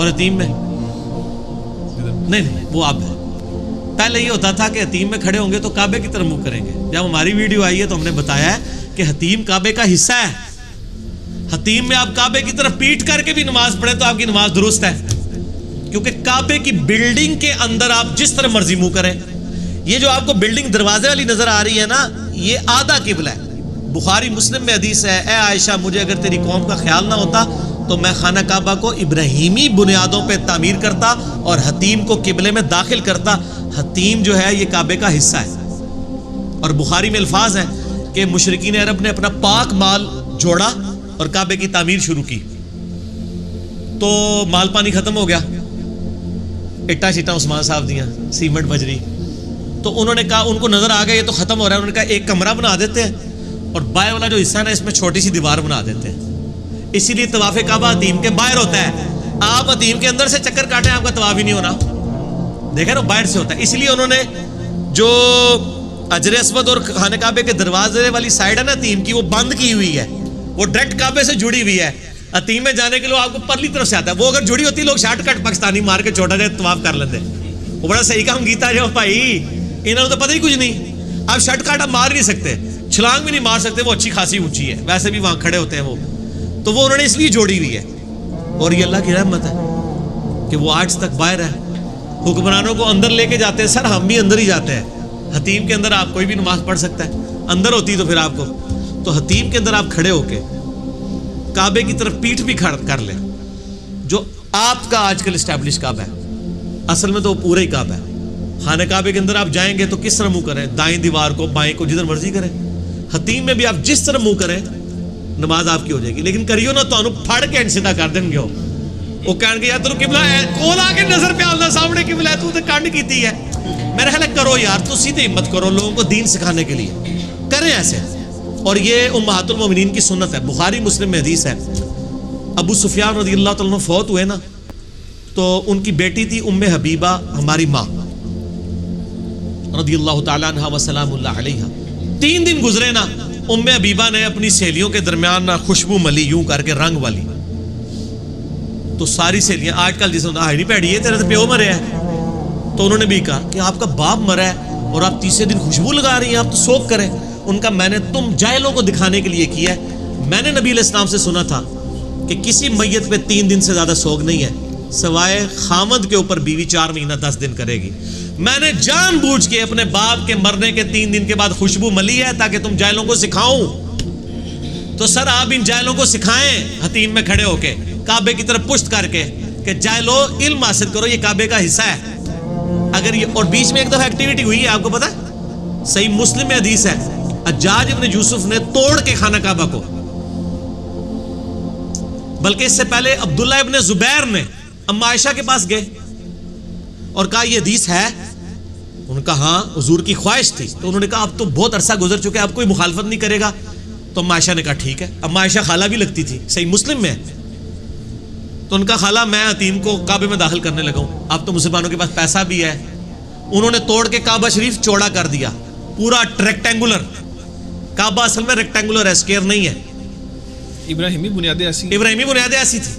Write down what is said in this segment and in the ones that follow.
اور حتیم میں نہیں وہ اب ہے. پہلے یہ ہوتا تھا کہ حتیم میں کھڑے ہوں گے تو کعبے کی طرف منہ کریں گے. جب ہماری ویڈیو آئی ہے تو ہم نے بتایا ہے کہ حتیم کعبے کا حصہ ہے. حتیم میں آپ کعبے کی طرف پیٹ کر کے بھی نماز پڑھیں تو آپ کی نماز درست ہے, کیونکہ کعبے کی بلڈنگ کے اندر آپ جس طرح مرضی منہ کریں. یہ جو آپ کو بلڈنگ دروازے والی نظر آ رہی ہے نا, یہ آدھا قبلہ ہے. بخاری مسلم میں حدیث ہے, اے عائشہ مجھے اگر تیری قوم کا خیال نہ ہوتا تو میں خانہ کعبہ کو ابراہیمی بنیادوں پہ تعمیر کرتا اور حتیم کو قبلے میں داخل کرتا. حتیم جو ہے یہ کعبے کا حصہ ہے. اور بخاری میں الفاظ ہیں کہ مشرکین عرب نے اپنا پاک مال جوڑا اور کعبے کی تعمیر شروع کی, تو مال پانی ختم ہو گیا, اٹا شٹا عثمان صاحب دیا, سیمنٹ بجری, تو انہوں نے کہا, ان کو نظر آ گیا یہ تو ختم ہو رہا ہے, انہوں نے کہا ایک کمرہ بنا دیتے ہیں اور بائیں والا جو حصہ ہے نا اس میں چھوٹی سی دیوار بنا دیتے ہیں. اسی لیے طواف کعبہ حتیم کے باہر ہوتا ہے. آپ حتیم کے اندر سے چکر کاٹیں آپ کا طواف ہی نہیں ہونا, دیکھیں نا باہر سے ہوتا ہے. اس لیے انہوں نے جو حجر اسود اور خانہ کعبے کے دروازے والی سائڈ ہے نا حتیم کی, وہ بند کی ہوئی ہے, وہ ڈائریکٹ کعبے سے جڑی ہوئی ہے. حتیم میں جانے کے لیے آپ کو پرلی طرف سے آتا ہے, وہ اگر جڑی ہوتی لوگ شارٹ کٹ پاکستانی مار کے چھوٹا جائے طواف کر لیتے. وہ بڑا صحیح کام کیتا جو بھائی, انہوں نے تو پتہ ہی کچھ نہیں. آپ شارٹ کٹ آپ مار نہیں سکتے, چھلانگ بھی نہیں مار سکتے, وہ اچھی خاصی اونچی ہے, ویسے بھی وہاں کھڑے ہوتے ہیں وہ, تو وہ انہوں نے اس لیے جوڑی ہوئی ہے. اور یہ اللہ کی رحمت ہے کہ وہ آج تک باہر ہے. حکمرانوں کو اندر لے کے جاتے ہیں, سر ہم بھی اندر ہی جاتے ہیں. حتیم کے اندر آپ کوئی بھی نماز پڑھ سکتا ہے, اندر ہوتی تو پھر آپ کو, تو حتیم کے اندر آپ کھڑے ہو کے کعبے کی طرف پیٹھ بھی کھڑ کر لیں, جو آپ کا آج کل اسٹیبلش کعبہ ہے, اصل میں تو وہ پورا ہی کعبہ ہے. خانہ کعبے کے اندر آپ جائیں گے تو کس طرح منہ کریں, دائیں دیوار کو, بائیں کو, جدھر مرضی کریں. حتیم میں بھی آپ جس طرح منہ کریں نماز آپ کی ہو جائے گی. لیکن کریو نا تو پھڑ کے سیدھا کر دیں گے, وہ کہیں گے یار تیرو قبلہ ہے, کول آ کے نظر پہ آلنا سامنے قبلہ ہے, تو کنڈ کیتی ہے. میرا خیال ہے کرو یار, تو سیدھے ہمت کرو لوگوں کو دین سکھانے کے لیے, کریں ایسے. اور یہ امہات المومنین کی سنت ہے. بخاری مسلم میں حدیث ہے, ابو سفیان رضی اللہ تعالیٰ عنہ فوت ہوئے نا, تو ان کی بیٹی تھی ام حبیبہ, ہماری ماں رضی اللہ تعالیٰ عنہ وسلام اللہ علیہ. 3 دن گزرے نا, ام حبیبہ نے اپنی سہیلیوں کے درمیان نا خوشبو ملی, یوں کر کے رنگ والی. تو ساری سہیلیاں آج کل جیسے نہیں پیڑی ہے تیرے تو پیو مرے ہے, تو انہوں نے بھی کہا کہ آپ کا باپ مرا ہے اور آپ تیسرے دن خوشبو لگا رہی ہیں, آپ تو سوگ کریں. ان کا میں نے تم جاہلوں کو دکھانے کے لیے کیا ہے. میں نے نبی علیہ السلام سے سنا تھا کہ کسی میت پہ 3 دن سے زیادہ سوگ نہیں ہے, سوائے خامد کے اوپر بیوی 4 مہینہ 10 دن کرے گی. میں نے جان بوجھ کے اپنے باپ کے مرنے کے 3 دن کے بعد خوشبو ملی ہے تاکہ تم جاہلوں کو سکھاؤں. تو سر آپ ان جاہلوں کو سکھائیں حتیم میں کھڑے ہو کے کعبے کی طرف پشت کر کے کہ جاہلو علم حاصل کرو, یہ کعبے کا حصہ ہے. اگر یہ, اور بیچ میں ایک دفعہ ایکٹیویٹی ہوئی ہے آپ کو پتا ہے, صحیح مسلم میں حدیث ہے, حجاج ابن یوسف نے توڑ کے خانہ کعبہ کو, بلکہ اس سے پہلے عبداللہ ابن زبیر نے اما عائشہ کے پاس گئے اور کہا یہ حدیث ہے. ان کا ہاں حضور کی خواہش تھی, تو انہوں نے کہا اب تو بہت عرصہ گزر چکے, اب کوئی مخالفت نہیں کرے گا. تو اما عائشہ نے کہا ٹھیک ہے. اما عائشہ خالہ بھی لگتی تھی, صحیح مسلم میں. تو ان کا خالہ میں حتیم کو کعبے میں داخل کرنے لگا ہوں, اب تو مسلمانوں کے پاس پیسہ بھی ہے. انہوں نے توڑ کے کعبہ شریف چوڑا کر دیا, پورا ریکٹینگولر. کعبہ اصل میں ریکٹینگولر ہے, اسکیئر نہیں ہے. ابراہیمی بنیادیں ایسی تھی.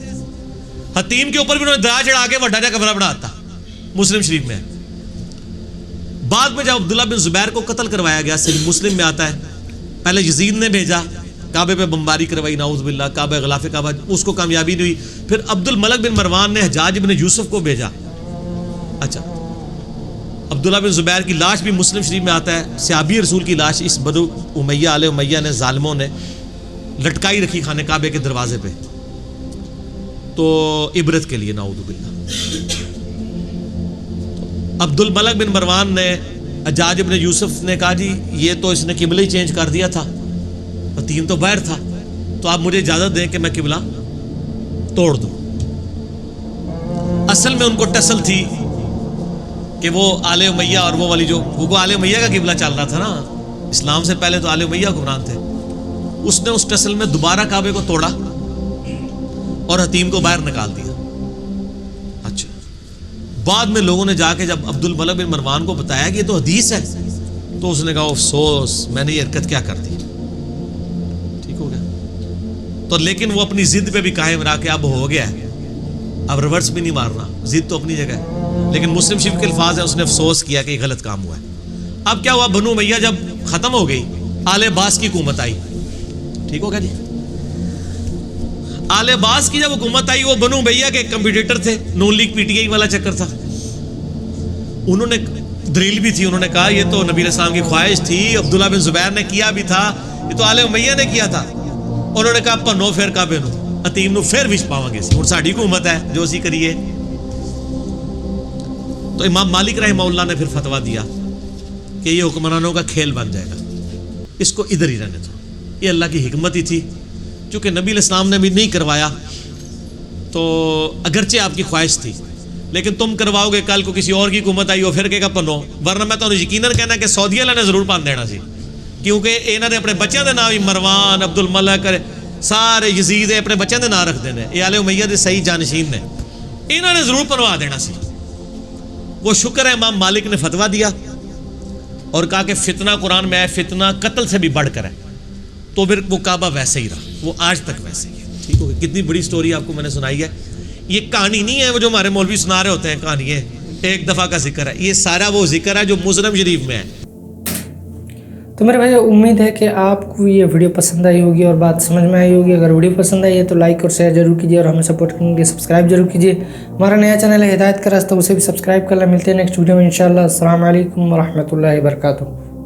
حتیم کے اوپر بھی انہوں نے درا چڑھا کے بڑا جا کمرہ بناتا, مسلم شریف میں. بعد میں جب عبداللہ بن زبیر کو قتل کروایا گیا, صحیح مسلم میں آتا ہے, پہلے یزید نے بھیجا, کعبے پہ بمباری کروائی, نعوذ باللہ, کعبہ غلاف کعبہ, اس کو کامیابی نہیں ہوئی. پھر عبد الملک بن مروان نے حجاج بن یوسف کو بھیجا. اچھا, عبداللہ بن زبیر کی لاش بھی مسلم شریف میں آتا ہے, صحابی رسول کی لاش اس بنو امیہ آل امیہ نے, ظالموں نے لٹکائی رکھی خانہ کعبے کے دروازے پہ, تو عبرت کے لیے, نعوذ باللہ. عبد الملک بن مروان نے, حجاج بن یوسف نے کہا جی یہ تو اس نے قبلہ ہی چینج کر دیا تھا, حتیم تو باہر تھا, تو آپ مجھے اجازت دیں کہ میں قبلہ توڑ دوں. اصل میں ان کو ٹسل تھی کہ وہ آل امیہ اور وہ والی, جو وہ آل امیہ کا قبلہ چل رہا تھا نا, اسلام سے پہلے تو آل امیہ حکمران تھے, اس نے اس ٹسل میں دوبارہ کعبے کو توڑا اور حتیم کو باہر نکال دیا. اچھا, بعد میں لوگوں نے جا کے جب عبد الملک بن مروان کو بتایا کہ یہ تو حدیث ہے, تو اس نے کہا افسوس میں نے یہ حرکت کیا کر دی. ٹھیک ہو گیا. تو لیکن وہ اپنی ضد پہ بھی قائم رہا کہ اب ہو گیا ہے, اب ریورس بھی نہیں مارنا, ضد تو اپنی جگہ ہے, لیکن مسلم شریف کے الفاظ ہیں, اس نے افسوس کیا کہ یہ غلط کام ہوا ہے. اب کیا ہوا, بنو امیہ جب ختم ہو گئی, آل عباس کی حکومت آئی. ٹھیک ہو گیا جی. آل عباس کی جب حکومت آئی, وہ بنو امیہ کے کمپیٹیٹر تھے, نون لیگ پی ٹی آئی والا چکر تھا. انہوں نے دلیل بھی تھی, انہوں نے کہا یہ تو نبی علیہ السلام کی خواہش تھی, عبداللہ بن زبیر نے کیا بھی تھا, یہ تو آل امیہ نے کیا تھا. انہوں نے کہا پنو پھر کعبے نو عتیم نو پھر وچ پاواں گے, ہن ساڈی حکومت ہے جو اسی کریے. تو امام مالک رحمہ اللہ نے پھر فتویٰ دیا کہ یہ حکمرانوں کا کھیل بن جائے گا, اس کو ادھر ہی رہنے دو. یہ اللہ کی حکمت ہی تھی, چونکہ نبی علیہ السلام نے بھی نہیں کروایا تو اگرچہ آپ کی خواہش تھی, لیکن تم کرواؤ گے, کل کو کسی اور کی حکومت آئی وہ پھر کہے گا پنو. ورنہ میں تو یقیناً کہنا کہ سعودی والے نے ضرور پان دینا سی, کیونکہ انہوں نے اپنے بچوں کے نام مروان, عبد الملک, سارے یزید اپنے بچوں کے نام رکھ دینے, یہ آل امیہ دے صحیح جانشین نے, انہوں نے ضرور پنوا دینا سی. وہ شکر ہے امام مالک نے فتویٰ دیا اور کہا کہ فتنہ قرآن میں ہے, فتنہ قتل سے بھی بڑھ کر ہے. تو پھر وہ کعبہ ویسے ہی رہا, وہ آج تک ویسے ہی ہے. ٹھیک ہو گیا. کتنی بڑی سٹوری آپ کو میں نے سنائی ہے. یہ کہانی نہیں ہے وہ جو ہمارے مولوی سنا رہے ہوتے ہیں, کہانی ہے ایک دفعہ کا ذکر ہے, یہ سارا وہ ذکر ہے جو مسلم شریف میں ہے. تو میرے بھائی امید ہے کہ آپ کو یہ ویڈیو پسند آئی ہوگی اور بات سمجھ میں آئی ہوگی. اگر ویڈیو پسند آئی ہے تو لائک اور شیئر ضرور کیجیے, اور ہمیں سپورٹ کرنے کے لیے سبسکرائب ضرور کیجیے. ہمارا نیا چینل ہے ہدایت کا راستہ, اسے بھی سبسکرائب کر لیں. ملتے ہیں نیکسٹ ویڈیو میں انشاءاللہ. السلام علیکم ورحمۃ اللہ وبرکاتہ.